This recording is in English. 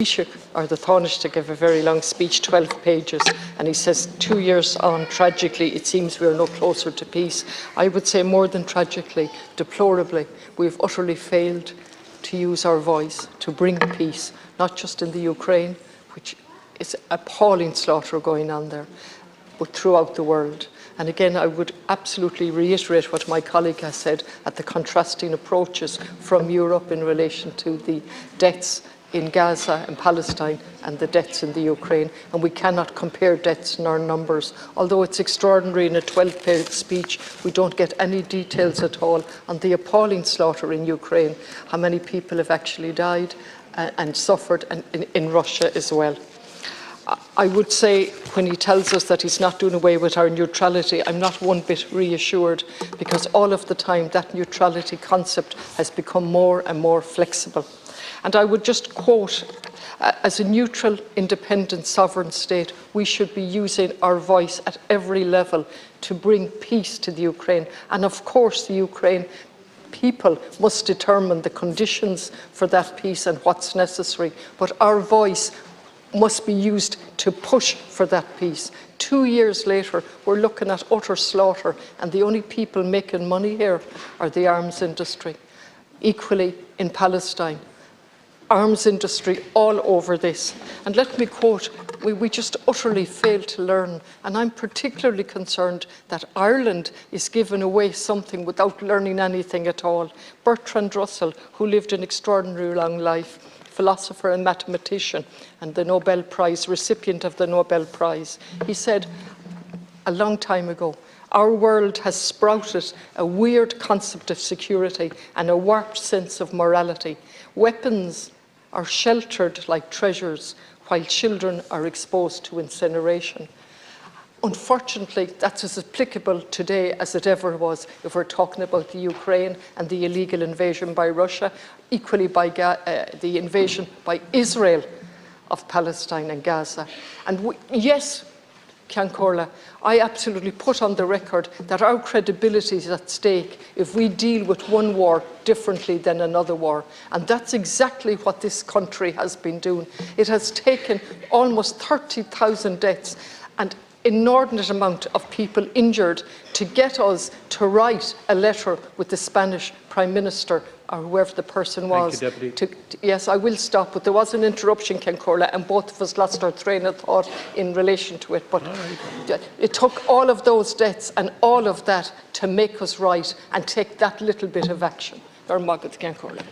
Taoiseach, or the Taoiseach, gave a very long speech, 12 pages, and he says 2 years on, tragically, it seems we are no closer to peace. I would say more than tragically, deplorably, we have utterly failed to use our voice to bring peace, not just in the Ukraine, which is appalling slaughter going on there, but throughout the world. And again, I would absolutely reiterate what my colleague has said at the contrasting approaches from Europe in relation to the deaths in Gaza and Palestine and the deaths in the Ukraine, and we cannot compare deaths nor numbers. Although it's extraordinary in a 12-page speech, we don't get any details at all on the appalling slaughter in Ukraine, how many people have actually died and suffered, and in Russia as well. I would say when he tells us that he's not doing away with our neutrality, I'm not one bit reassured, because all of the time that neutrality concept has become more and more flexible. And I would just quote, as a neutral, independent, sovereign state, we should be using our voice at every level to bring peace to the Ukraine. And of course, the Ukraine people must determine the conditions for that peace and what's necessary. But our voice must be used to push for that peace. 2 years later, we're looking at utter slaughter, and the only people making money here are the arms industry. Equally in Palestine, arms industry all over this. And let me quote, we just utterly fail to learn. And I'm particularly concerned that Ireland is giving away something without learning anything at all. Bertrand Russell, who lived an extraordinarily long life, philosopher and mathematician, and the Nobel Prize, recipient of the Nobel Prize, he said a long time ago, our world has sprouted a weird concept of security and a warped sense of morality. Weapons are sheltered like treasures, while children are exposed to incineration. Unfortunately, that's as applicable today as it ever was if we're talking about the Ukraine and the illegal invasion by Russia, equally by the invasion by Israel of Palestine and Gaza. And yes, Ciancorla, I absolutely put on the record that our credibility is at stake if we deal with one war differently than another war. And that's exactly what this country has been doing. It has taken almost 30,000 deaths and inordinate amount of people injured to get us to write a letter with the Spanish Prime Minister or whoever the person was. Thank you, Deputy. Yes, I will stop, but there was an interruption, Ciancorla, and both of us lost our train of thought in relation to it. But it took all of those deaths and all of that to make us right and take that little bit of action. Ciancorla.